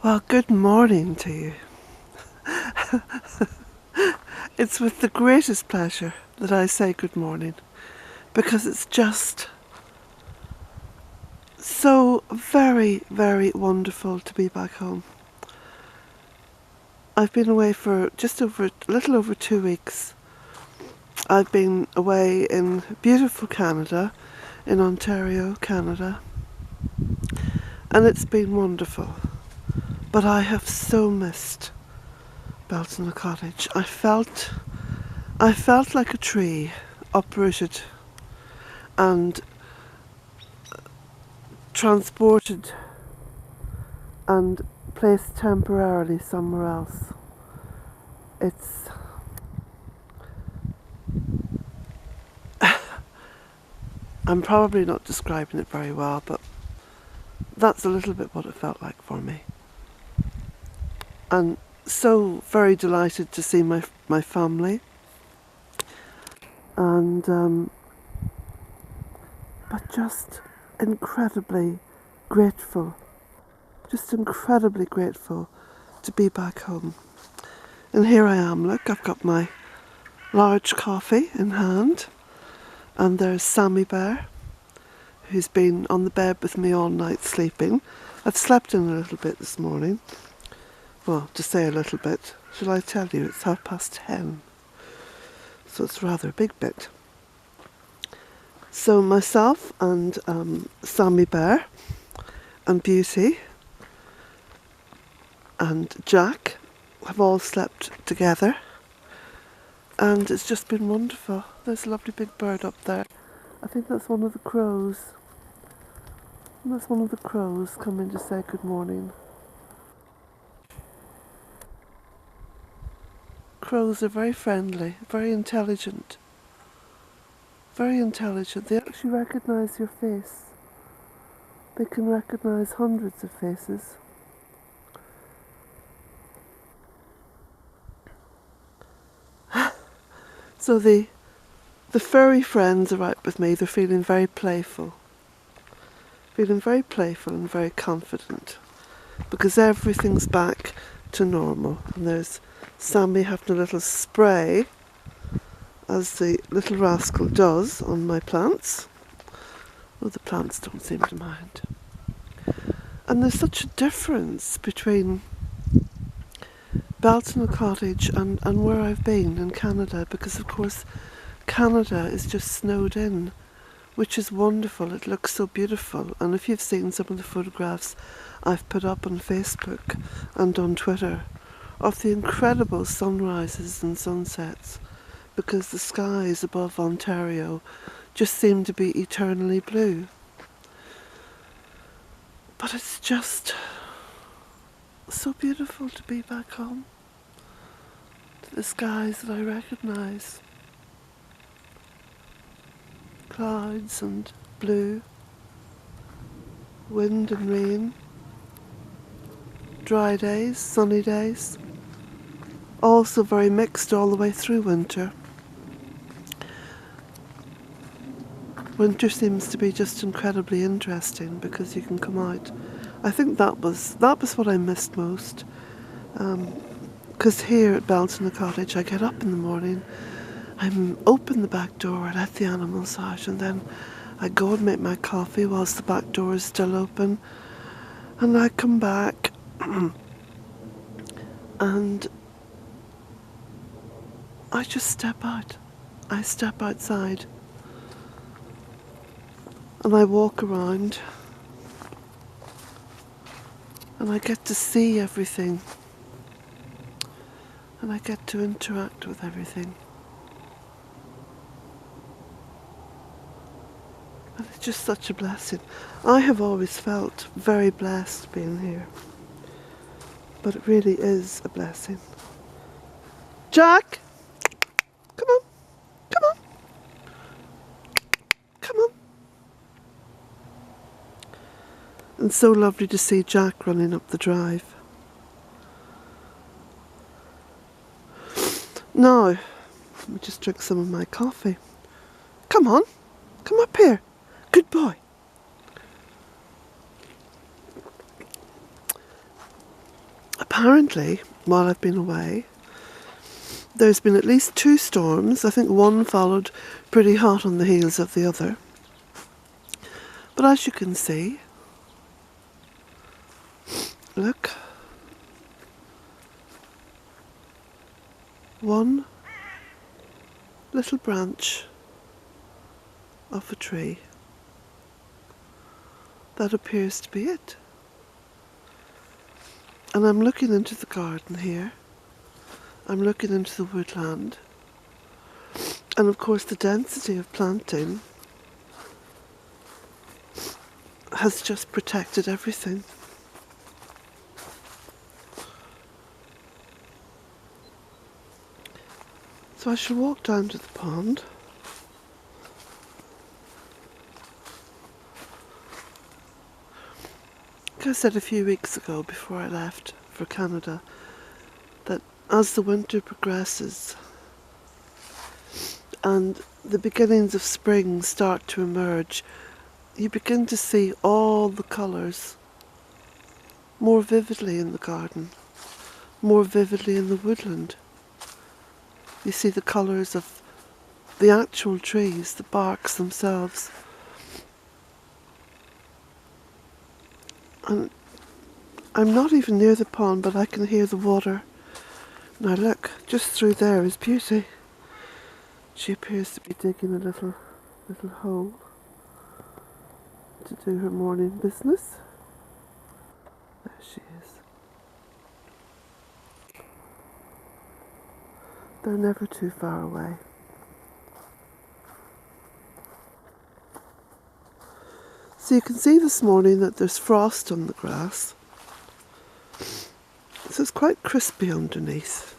Well, good morning to you. It's with the greatest pleasure that I say good morning because it's just so very, very wonderful to be back home. I've been away for a little over 2 weeks. I've been away in beautiful Canada, in Ontario, Canada, and it's been wonderful. But I have so missed Bealtaine Cottage. I felt like a tree uprooted and transported and placed temporarily somewhere else. It's I'm probably not describing it very well, but that's a little bit what it felt like for me. And so very delighted to see my family, and but just incredibly grateful, to be back home. And here I am, look, I've got my large coffee in hand, and there's Sammy Bear, who's been on the bed with me all night sleeping. I've slept in a little bit this morning. Well, to say a little bit, shall I tell you, it's 10:30, so it's rather a big bit. So myself and Sammy Bear and Beauty and Jack have all slept together, and it's just been wonderful. There's a lovely big bird up there. I think that's one of the crows. That's one of the crows coming to say good morning. Crows are very friendly, very intelligent. Very intelligent. They actually recognise your face. They can recognise hundreds of faces. So the furry friends are out with me. They're feeling very playful. Feeling very playful and very confident, because everything's back to normal. And there's Sammy having a little spray, as the little rascal does, on my plants. Oh, the plants don't seem to mind. And there's such a difference between Bealtaine Cottage and where I've been in Canada, because of course Canada is just snowed in, which is wonderful. It looks so beautiful. And if you've seen some of the photographs I've put up on Facebook and on Twitter of the incredible sunrises and sunsets, because the skies above Ontario just seem to be eternally blue. But it's just so beautiful to be back home, to the skies that I recognise. Clouds and blue, wind and rain, dry days, sunny days, also very mixed all the way through winter. Winter seems to be just incredibly interesting because you can come out. I think that was what I missed most. Because here at Bealtaine Cottage, I get up in the morning, I open the back door, I let the animals out, and then I go and make my coffee whilst the back door is still open, and I come back and I just step out. I step outside and I walk around and I get to see everything and I get to interact with everything. And it's just such a blessing. I have always felt very blessed being here, but it really is a blessing. Jack! Come on! Come on! Come on! And so lovely to see Jack running up the drive. Now, let me just drink some of my coffee. Come on, come up here. Good boy. apparently, while I've been away, there's been at least 2 storms. I think one followed pretty hot on the heels of the other. But as you can see, look, one little branch of a tree. That appears to be it. And I'm looking into the garden here. I'm looking into the woodland. And of course the density of planting has just protected everything. So I shall walk down to the pond. Like I said a few weeks ago before I left for Canada, that as the winter progresses and the beginnings of spring start to emerge, you begin to see all the colours more vividly in the garden, more vividly in the woodland. You see the colours of the actual trees, the barks themselves. And I'm not even near the pond, but I can hear the water. Now look, just through there is Beauty. She appears to be digging a little hole to do her morning business. There she is. They're never too far away. So you can see this morning that there's frost on the grass. So it's quite crispy underneath.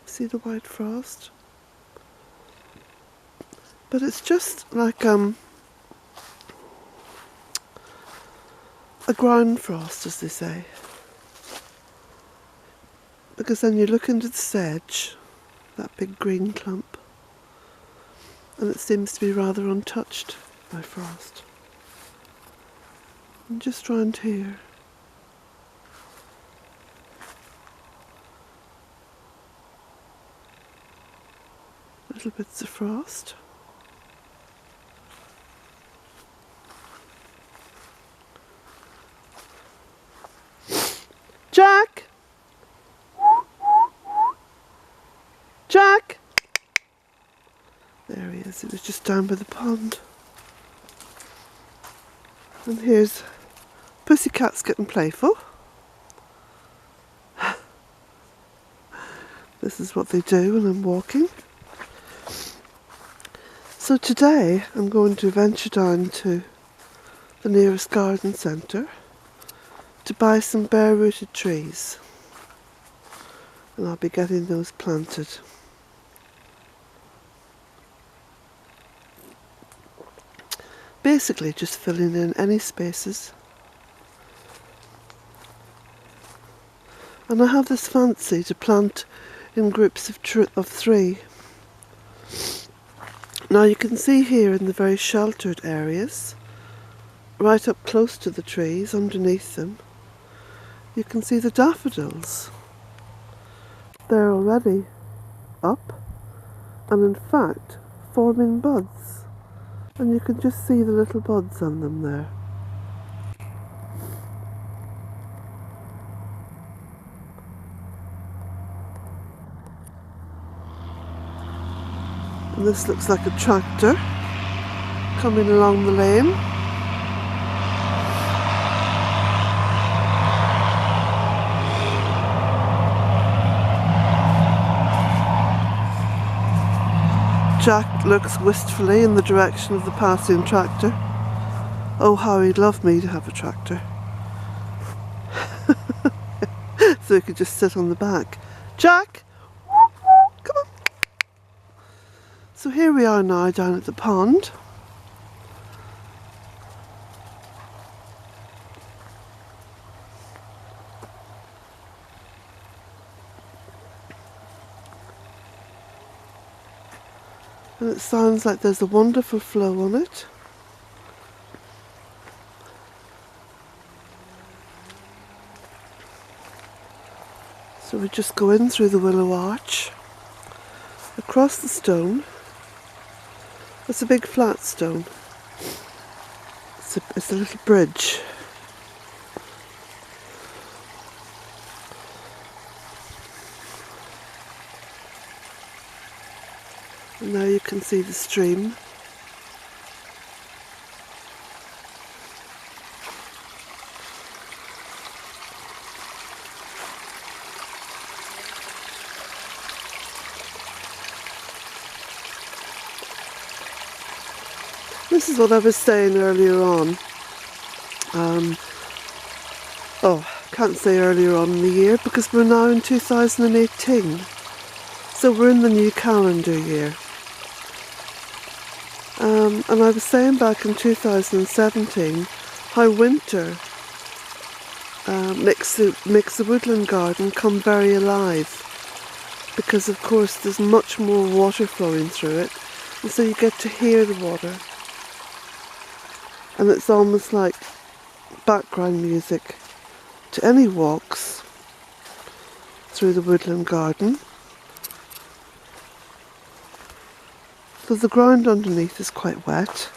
See the white frost? But it's just like a ground frost, as they say. Because then you look into the sedge, that big green clump, and it seems to be rather untouched by frost. And just round here, little bits of frost. Jack! Jack! There he is, he was just down by the pond. And here's Pussycat's getting playful. This is what they do when I'm walking. So today I'm going to venture down to the nearest garden centre to buy some bare-rooted trees. And I'll be getting those planted. Basically just filling in any spaces. And I have this fancy to plant in groups of 3. Now you can see here in the very sheltered areas, right up close to the trees, underneath them, you can see the daffodils. They're already up and in fact forming buds. And you can just see the little buds on them there. And this looks like a tractor coming along the lane. Jack looks wistfully in the direction of the passing tractor. Oh, how he'd love me to have a tractor. So he could just sit on the back. Jack! Come on! So here we are now down at the pond. And it sounds like there's a wonderful flow on it. So we just go in through the willow arch, across the stone. It's a big flat stone. It's a little bridge. And now you can see the stream. This is what I was saying earlier on. Can't say earlier on in the year because we're now in 2018. So we're in the new calendar year. And I was saying back in 2017 how winter makes the woodland garden come very alive, because of course there's much more water flowing through it, and so you get to hear the water. And it's almost like background music to any walks through the woodland garden. So the ground underneath is quite wet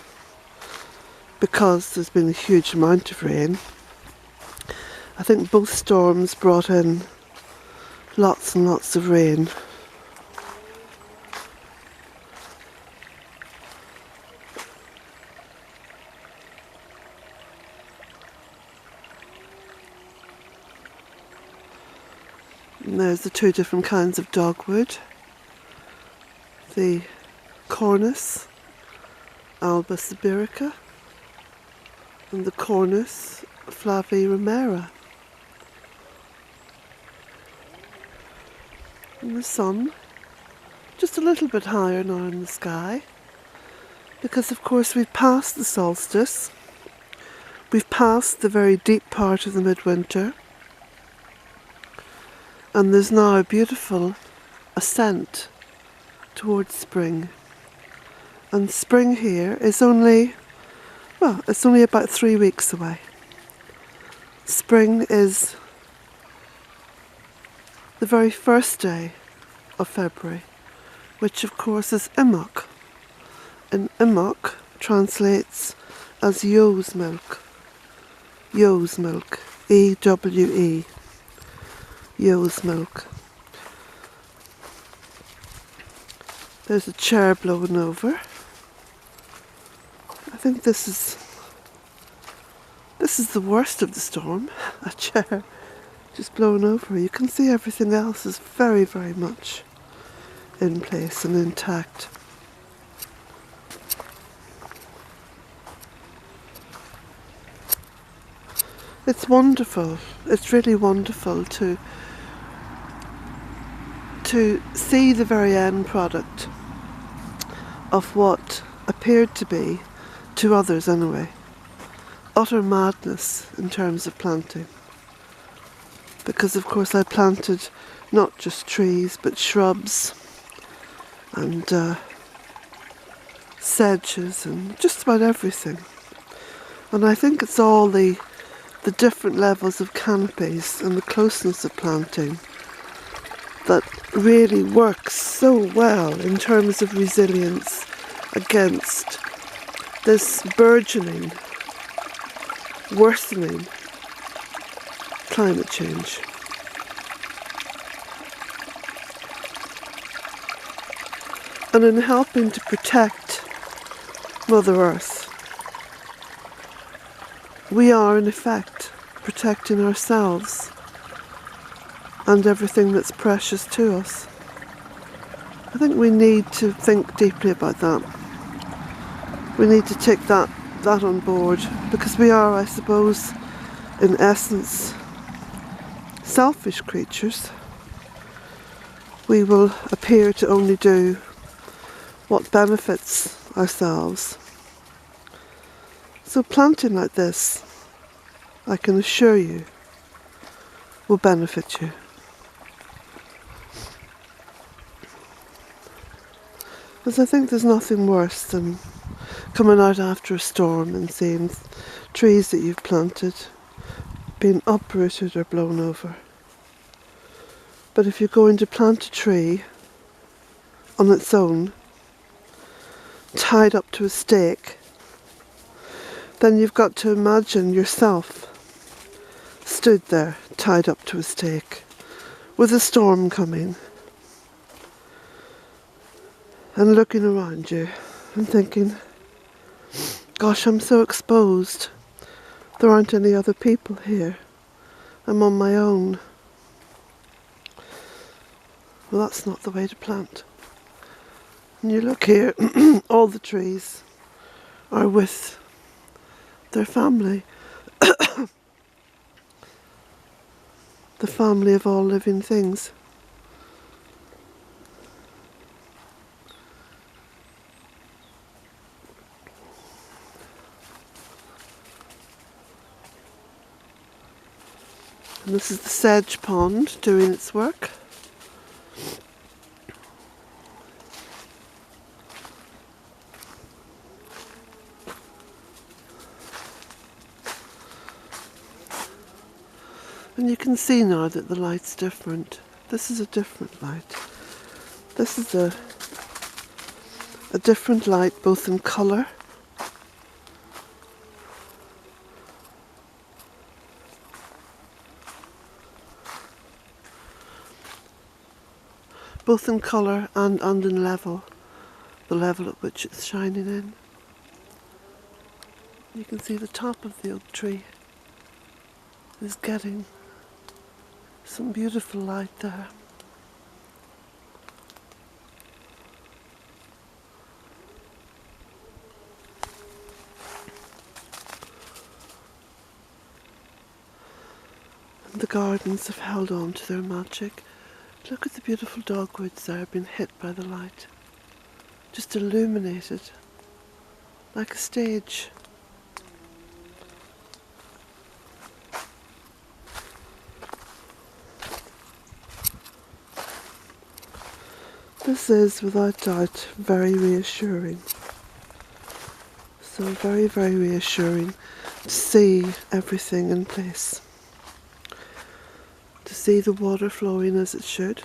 because there's been a huge amount of rain. I think both storms brought in lots and lots of rain. And there's the two different kinds of dogwood. The Cornus alba sibirica and the Cornus flaviromera. And the sun just a little bit higher now in the sky, because of course we've passed the solstice, we've passed the very deep part of the midwinter, and there's now a beautiful ascent towards spring. And spring here is it's only about 3 weeks away. Spring is the very first day of February, which of course is Imok. And Imok translates as Ewe's milk. Ewe's milk. E-W-E. Ewe's milk. There's a chair blowing over. I think this is the worst of the storm. A chair just blowing over. You can see everything else is very, very much in place and intact. It's wonderful. It's really wonderful to see the very end product of what appeared to be, to others anyway, utter madness in terms of planting. Because of course I planted not just trees but shrubs and sedges and just about everything. And I think it's all the different levels of canopies and the closeness of planting that really works so well in terms of resilience against this burgeoning, worsening climate change. And in helping to protect Mother Earth, we are in effect protecting ourselves and everything that's precious to us. I think we need to think deeply about that. We need to take that on board, because we are, I suppose, in essence, selfish creatures. We will appear to only do what benefits ourselves. So planting like this, I can assure you, will benefit you. Because I think there's nothing worse than coming out after a storm and seeing trees that you've planted being uprooted or blown over. But if you're going to plant a tree on its own, tied up to a stake, then you've got to imagine yourself stood there, tied up to a stake, with a storm coming, and looking around you and thinking, gosh, I'm so exposed. There aren't any other people here. I'm on my own. Well, that's not the way to plant. And you look here, all the trees are with their family. The family of all living things. And this is the sedge pond doing its work. And you can see now that the light's different. This is a different light. This is a different light, both in colour and in level, the level at which it's shining in. You can see the top of the oak tree is getting some beautiful light there. And the gardens have held on to their magic. Look at the beautiful dogwoods there, been hit by the light. Just illuminated, like a stage. This is, without doubt, very reassuring. So very, very reassuring to see everything in place. To see the water flowing as it should.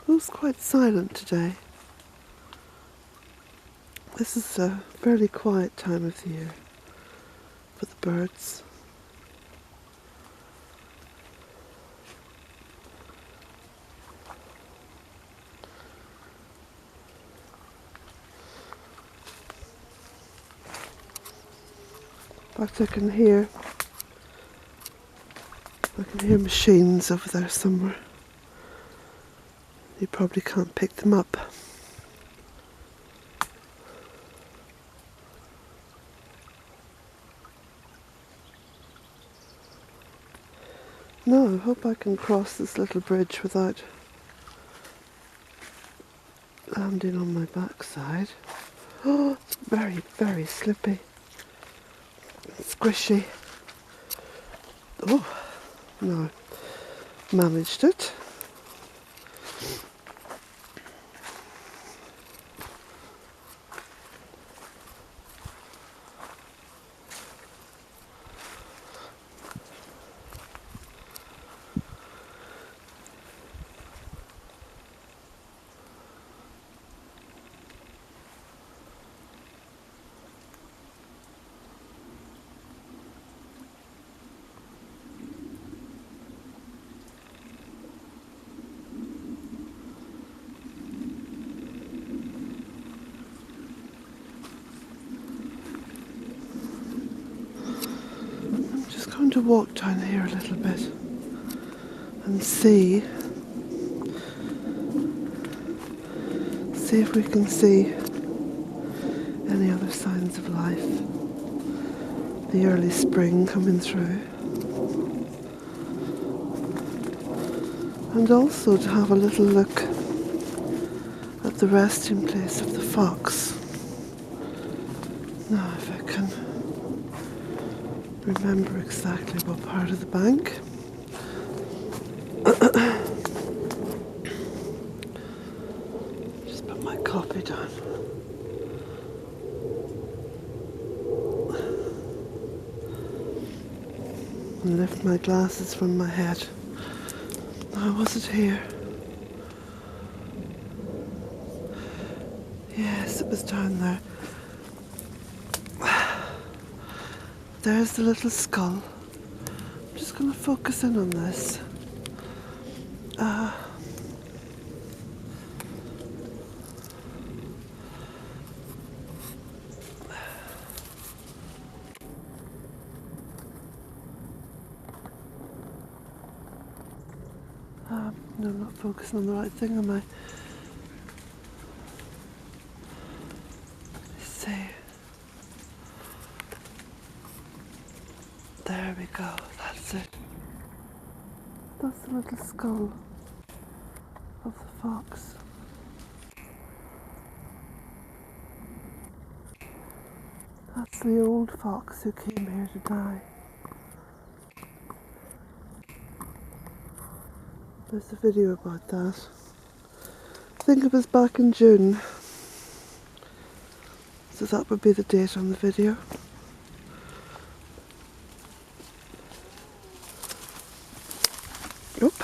It was quite silent today. This is a fairly quiet time of the year for the birds. In fact, I can hear machines over there somewhere. You probably can't pick them up. No, I hope I can cross this little bridge without landing on my backside. Oh, it's very, very slippy. Squishy. Oh, no, managed it. I'm going to walk down here a little bit and see if we can see any other signs of life. The early spring coming through. And also to have a little look at the resting place of the fox. Now if I can remember exactly what part of the bank. Just put my copy down. and lift my glasses from my head. Oh, was it here? Yes, it was down there. There's the little skull. I'm just going to focus in on this. No, I'm not focusing on the right thing, am I? Let's see. There we go, that's it. That's the little skull of the fox. That's the old fox who came here to die. There's a video about that. I think it was back in June. So that would be the date on the video. Oop.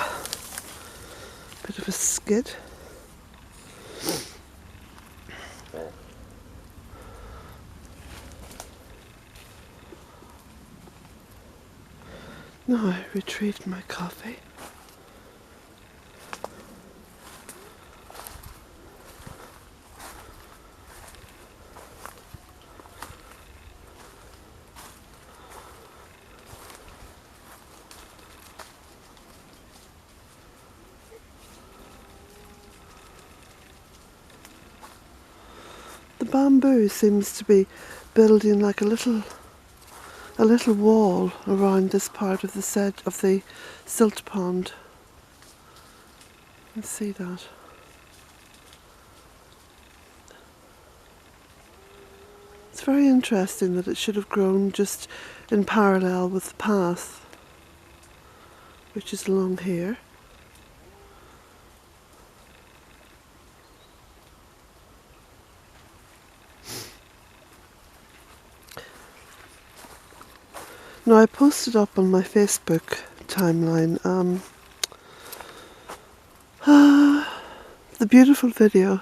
Bit of a skid. Now I retrieved my coffee. The bamboo seems to be building like a little wall around this part of the silt pond. You can see that. It's very interesting that it should have grown just in parallel with the path, which is along here. Now I posted up on my Facebook timeline the beautiful video.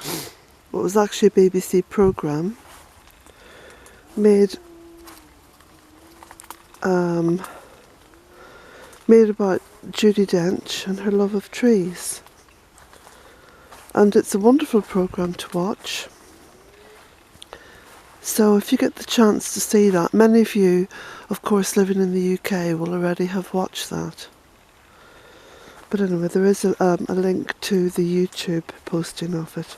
It was actually a BBC programme made about Judi Dench and her love of trees. And it's a wonderful programme to watch. So if you get the chance to see that, many of you, of course, living in the UK will already have watched that. But anyway, there is a link to the YouTube posting of it.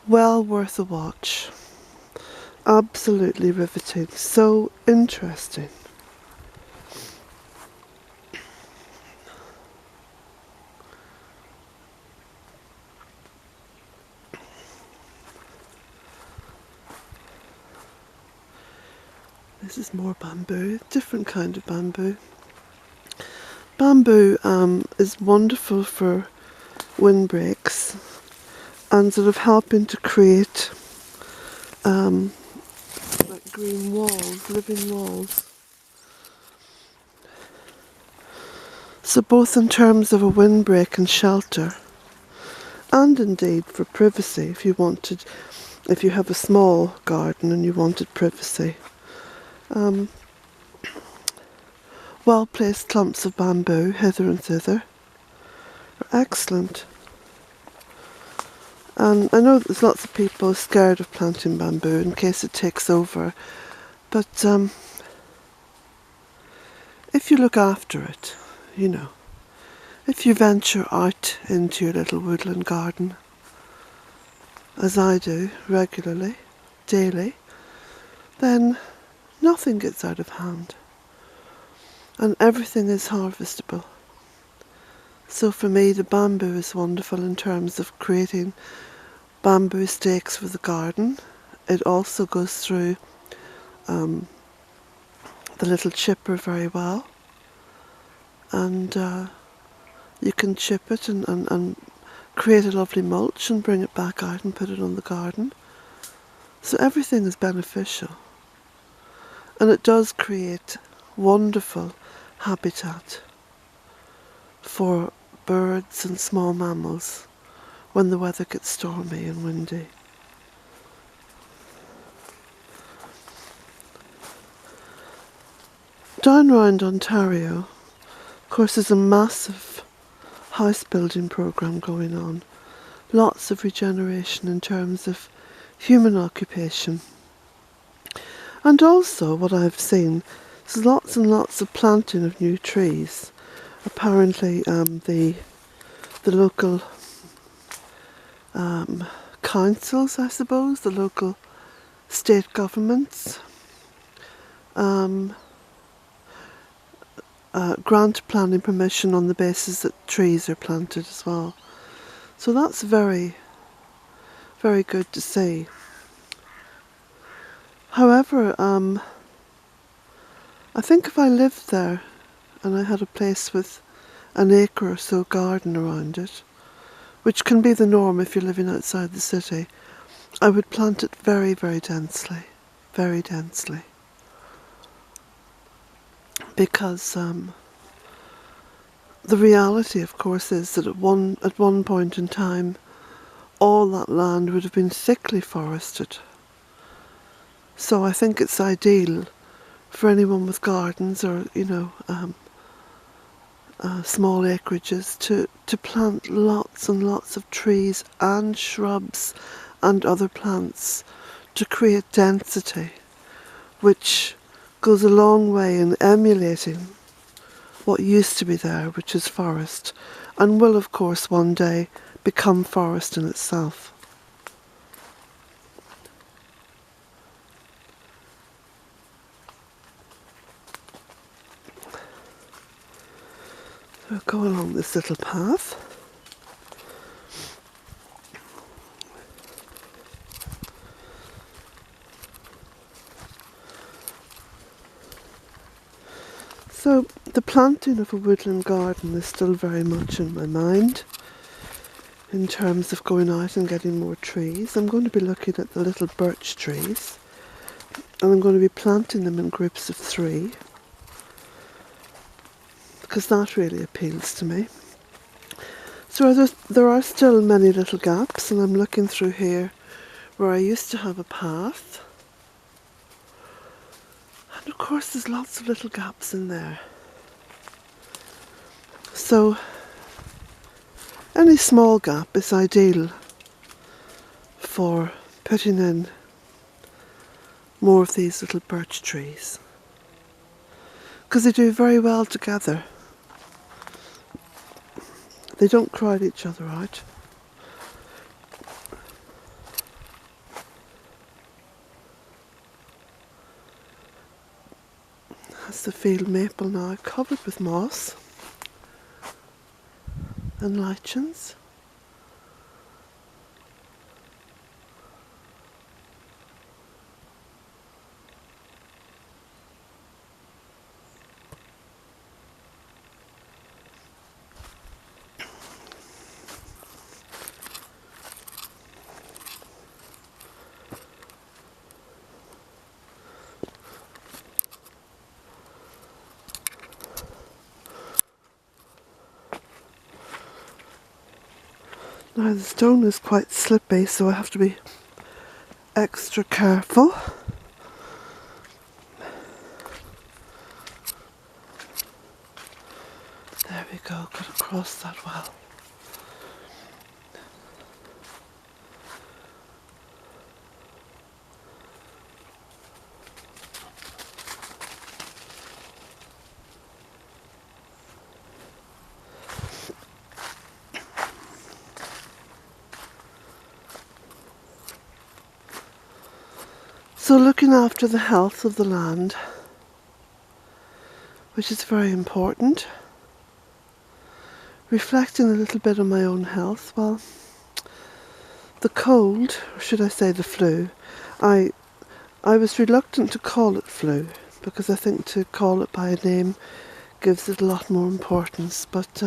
Well worth a watch. Absolutely riveting. So interesting. This is more bamboo, different kind of bamboo. Bamboo is wonderful for windbreaks and sort of helping to create like green walls, living walls. So both in terms of a windbreak and shelter, and indeed for privacy if you have a small garden and you wanted privacy. Well-placed clumps of bamboo, hither and thither, are excellent. And I know there's lots of people scared of planting bamboo in case it takes over, but if you look after it, you know, if you venture out into your little woodland garden, as I do regularly, daily, then nothing gets out of hand. And everything is harvestable. So for me the bamboo is wonderful in terms of creating bamboo stakes for the garden. It also goes through the little chipper very well, and you can chip it and create a lovely mulch and bring it back out and put it on the garden. So everything is beneficial. And it does create wonderful habitat for birds and small mammals when the weather gets stormy and windy. Down round Ontario, of course, there's a massive house building programme going on. Lots of regeneration in terms of human occupation. And also what I've seen is lots and lots of planting of new trees. Apparently the local councils, I suppose, the local state governments grant planning permission on the basis that trees are planted as well. So that's very, very good to see. However, I think if I lived there and I had a place with an acre or so garden around it, which can be the norm if you're living outside the city, I would plant it very, very densely, very densely. Because the reality, of course, is that at one point in time, all that land would have been thickly forested. So I think it's ideal for anyone with gardens or, small acreages to plant lots and lots of trees and shrubs and other plants to create density, which goes a long way in emulating what used to be there, which is forest, and will of course one day become forest in itself. So go along this little path. So the planting of a woodland garden is still very much in my mind in terms of going out and getting more trees. I'm going to be looking at the little birch trees, and I'm going to be planting them in groups of 3 because that really appeals to me. So there are still many little gaps, and I'm looking through here where I used to have a path. And of course there's lots of little gaps in there. So any small gap is ideal for putting in more of these little birch trees, because they do very well together. They don't crowd each other out. That's the field maple now, covered with moss and lichens. Now the stone is quite slippy, so I have to be extra careful. There we go, got across that well. So looking after the health of the land, which is very important. Reflecting a little bit on my own health, well, the cold, or should I say the flu, I was reluctant to call it flu, because I think to call it by a name gives it a lot more importance, but